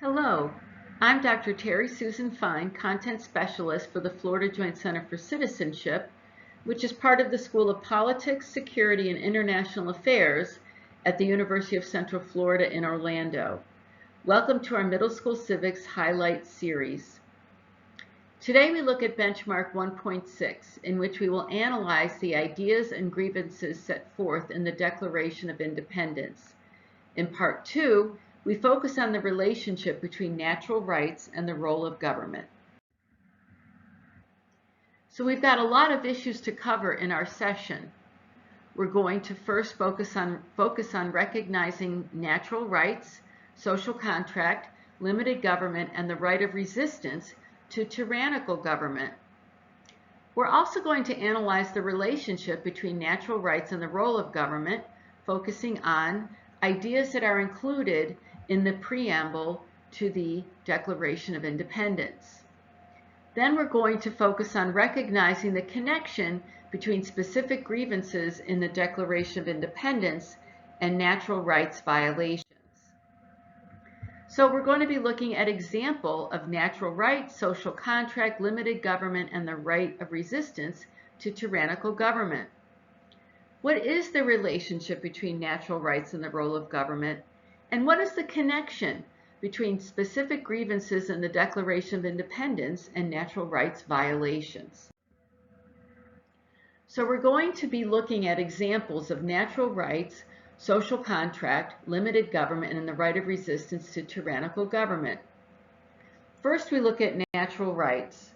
Hello, I'm Dr. Terry Susan Fine, Content Specialist for the Florida Joint Center for Citizenship, which is part of the School of Politics, Security, and International Affairs at the University of Central Florida in Orlando. Welcome to our Middle School Civics Highlight Series. Today we look at Benchmark 1.6, in which we will analyze the ideas and grievances set forth in the Declaration of Independence. In Part 2, we focus on the relationship between natural rights and the role of government. So we've got a lot of issues to cover in our session. We're going to first focus on recognizing natural rights, social contract, limited government, and the right of resistance to tyrannical government. We're also going to analyze the relationship between natural rights and the role of government, focusing on ideas that are included in the preamble to the Declaration of Independence. Then we're going to focus on recognizing the connection between specific grievances in the Declaration of Independence and natural rights violations. So we're going to be looking at example of natural rights, social contract, limited government, and the right of resistance to tyrannical government. What is the relationship between natural rights and the role of government? And what is the connection between specific grievances in the Declaration of Independence and natural rights violations? So we're going to be looking at examples of natural rights, social contract, limited government, and the right of resistance to tyrannical government. First, we look at natural rights.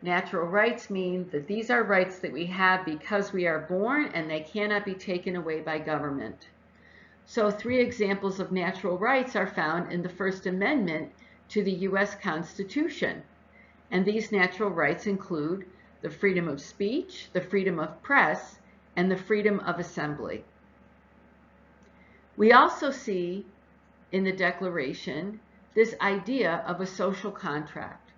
Natural rights mean that these are rights that we have because we are born and they cannot be taken away by government. So 3 examples of natural rights are found in the First Amendment to the U.S. Constitution. And these natural rights include the freedom of speech, the freedom of press, and the freedom of assembly. We also see in the Declaration this idea of a social contract.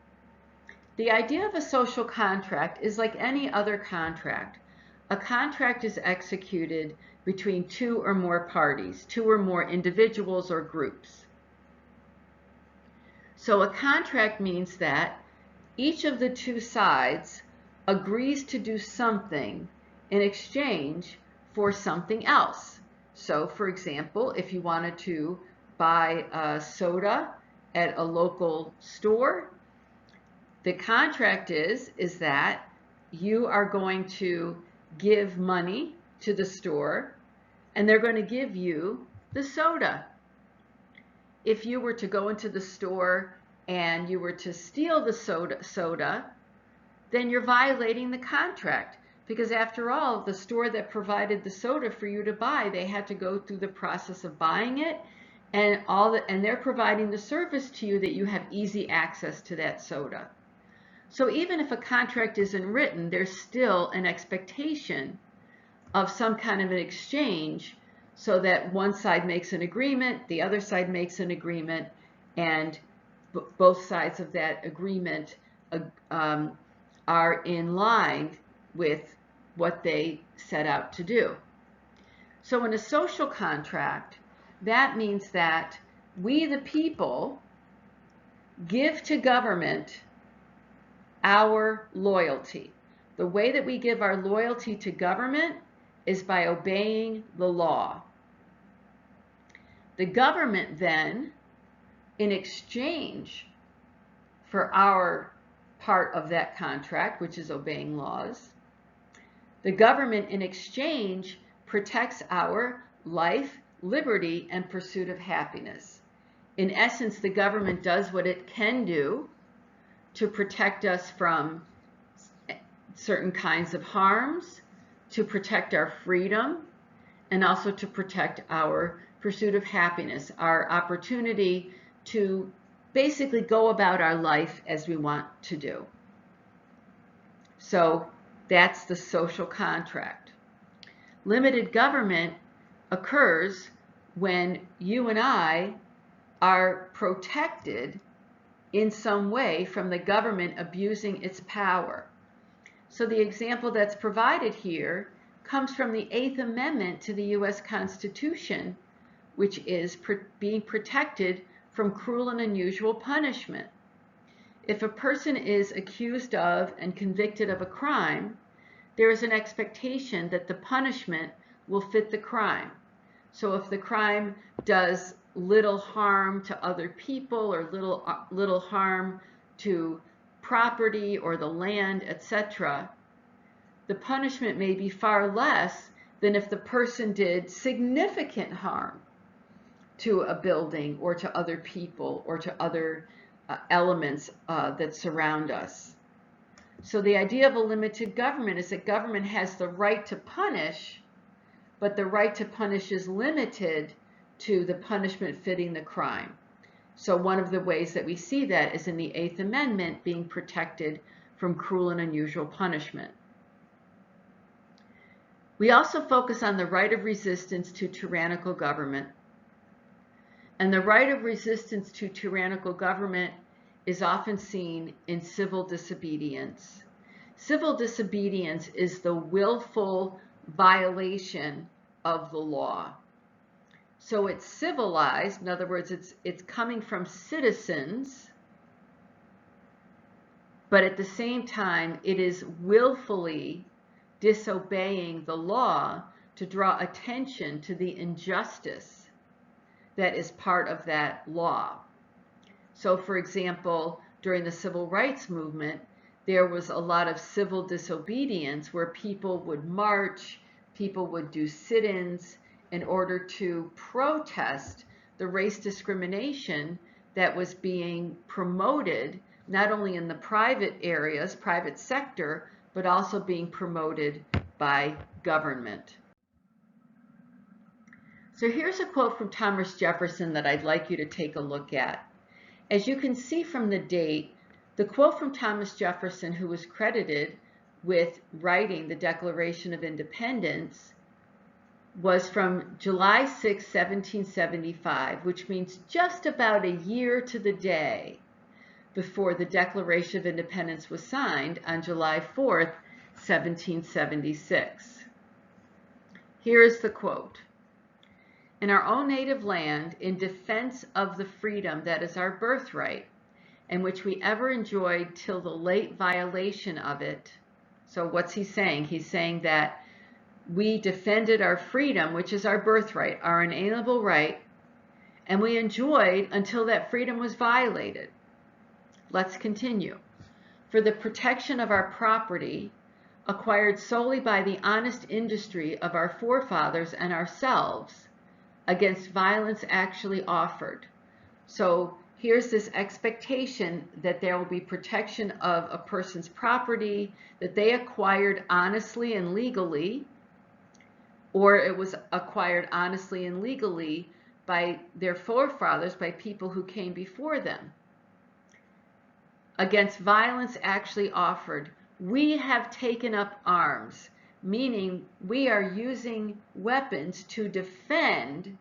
The idea of a social contract is like any other contract. A contract is executed between 2 or more parties, 2 or more individuals or groups. So a contract means that each of the 2 sides agrees to do something in exchange for something else. So for example, if you wanted to buy a soda at a local store, the contract is that you are going to give money to the store and they're going to give you the soda. If you were to go into the store and you were to steal the soda, then you're violating the contract. Because after all, the store that provided the soda for you to buy, they had to go through the process of buying it, and they're providing the service to you that you have easy access to that soda. So even if a contract isn't written, there's still an expectation of some kind of an exchange, so that one side makes an agreement, the other side makes an agreement, and both sides of that agreement are in line with what they set out to do. So in a social contract, that means that we, the people, give to government our loyalty. The way that we give our loyalty to government is by obeying the law. The government then, in exchange for our part of that contract, which is obeying laws, the government in exchange protects our life, liberty, and pursuit of happiness. In essence, the government does what it can do to protect us from certain kinds of harms, to protect our freedom, and also to protect our pursuit of happiness, our opportunity to basically go about our life as we want to do. So that's the social contract. Limited government occurs when you and I are protected in some way from the government abusing its power. So the example that's provided here comes from the 8th Amendment to the U.S. Constitution, which is being protected from cruel and unusual punishment. If a person is accused of and convicted of a crime, there is an expectation that the punishment will fit the crime. So if the crime does little harm to other people or little harm to property or the land, etc., the punishment may be far less than if the person did significant harm to a building or to other people or to other elements that surround us. So the idea of a limited government is that government has the right to punish, but the right to punish is limited to the punishment fitting the crime. So one of the ways that we see that is in the Eighth Amendment being protected from cruel and unusual punishment. We also focus on the right of resistance to tyrannical government. And the right of resistance to tyrannical government is often seen in civil disobedience. Civil disobedience is the willful violation of the law. So it's civilized, in other words, it's coming from citizens, but at the same time, it is willfully disobeying the law to draw attention to the injustice that is part of that law. So, for example, during the civil rights movement, there was a lot of civil disobedience where people would march, people would do sit-ins in order to protest the race discrimination that was being promoted not only in the private areas, private sector, but also being promoted by government. So here's a quote from Thomas Jefferson that I'd like you to take a look at. As you can see from the date, the quote from Thomas Jefferson, who was credited with writing the Declaration of Independence, was from July 6, 1775, which means just about a year to the day before the Declaration of Independence was signed on July 4th, 1776. Here is the quote. In our own native land, in defense of the freedom that is our birthright, and which we ever enjoyed till the late violation of it. So what's he saying? He's saying that we defended our freedom, which is our birthright, our inalienable right, and we enjoyed until that freedom was violated. Let's continue. For the protection of our property, acquired solely by the honest industry of our forefathers and ourselves, against violence actually offered. So here's this expectation that there will be protection of a person's property that they acquired honestly and legally, or it was acquired honestly and legally by their forefathers, by people who came before them. Against violence actually offered. We have taken up arms, meaning we are using weapons to defend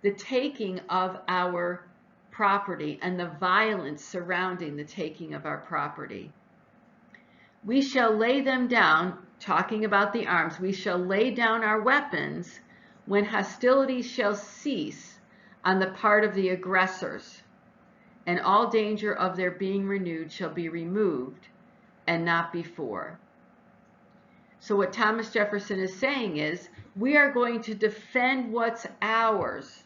the taking of our property and the violence surrounding the taking of our property. We shall lay them down, talking about the arms, we shall lay down our weapons when hostilities shall cease on the part of the aggressors, and all danger of their being renewed shall be removed, and not before. So what Thomas Jefferson is saying is, we are going to defend what's ours,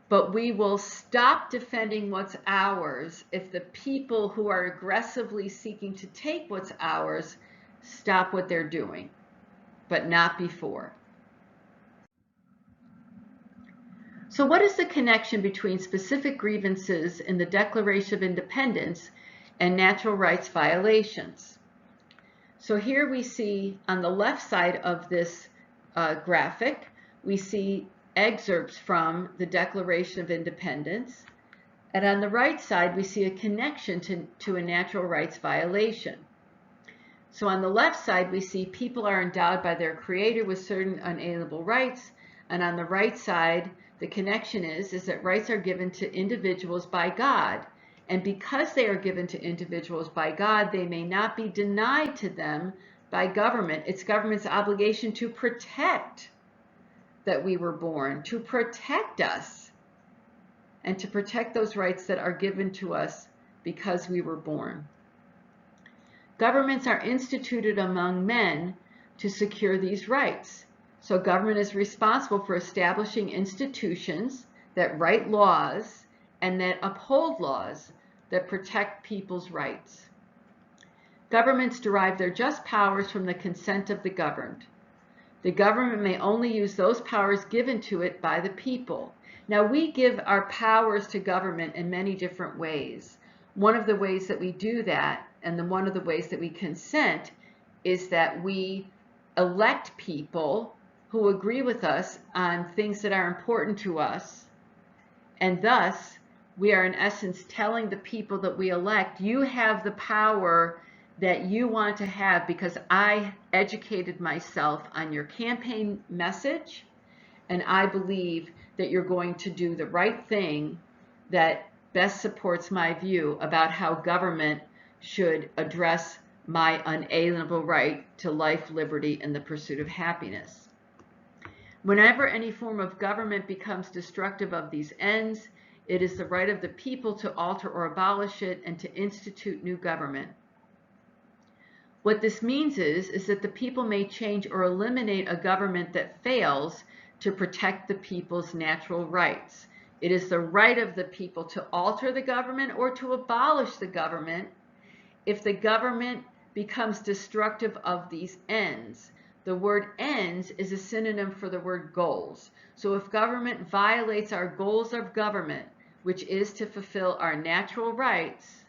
but we will stop defending what's ours if the people who are aggressively seeking to take what's ours stop what they're doing, but not before. So what is the connection between specific grievances in the Declaration of Independence and natural rights violations? So here we see on the left side of this graphic, we see excerpts from the Declaration of Independence, and on the right side we see a connection to a natural rights violation. So on the left side we see people are endowed by their Creator with certain unalienable rights, and on the right side the connection is that rights are given to individuals by God, and because they are given to individuals by God, they may not be denied to them by government. It's government's obligation to protect that we were born, to protect us and to protect those rights that are given to us because we were born. Governments are instituted among men to secure these rights. So government is responsible for establishing institutions that write laws and that uphold laws that protect people's rights. Governments derive their just powers from the consent of the governed. The government may only use those powers given to it by the people. Now, we give our powers to government in many different ways. One of the ways that we do that, and one of the ways that we consent, is that we elect people who agree with us on things that are important to us. And thus, we are in essence telling the people that we elect, you have the power that you want to have because I educated myself on your campaign message, and I believe that you're going to do the right thing that best supports my view about how government should address my unalienable right to life, liberty, and the pursuit of happiness. Whenever any form of government becomes destructive of these ends, it is the right of the people to alter or abolish it and to institute new government. What this means is that the people may change or eliminate a government that fails to protect the people's natural rights. It is the right of the people to alter the government or to abolish the government if the government becomes destructive of these ends. The word ends is a synonym for the word goals. So if government violates our goals of government, which is to fulfill our natural rights,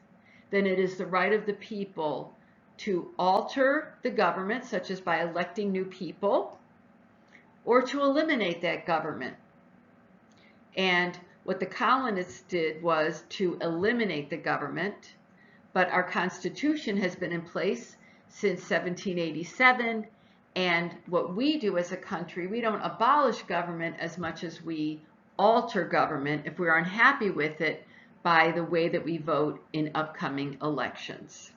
then it is the right of the people to alter the government, such as by electing new people, or to eliminate that government. And what the colonists did was to eliminate the government, but our Constitution has been in place since 1787, and what we do as a country, we don't abolish government as much as we alter government if we're unhappy with it by the way that we vote in upcoming elections.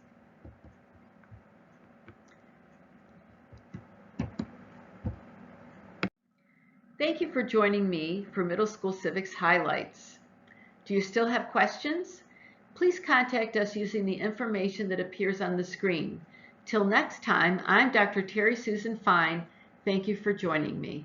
Thank you for joining me for Middle School Civics Highlights. Do you still have questions? Please contact us using the information that appears on the screen. Till next time, I'm Dr. Terry Susan Fine. Thank you for joining me.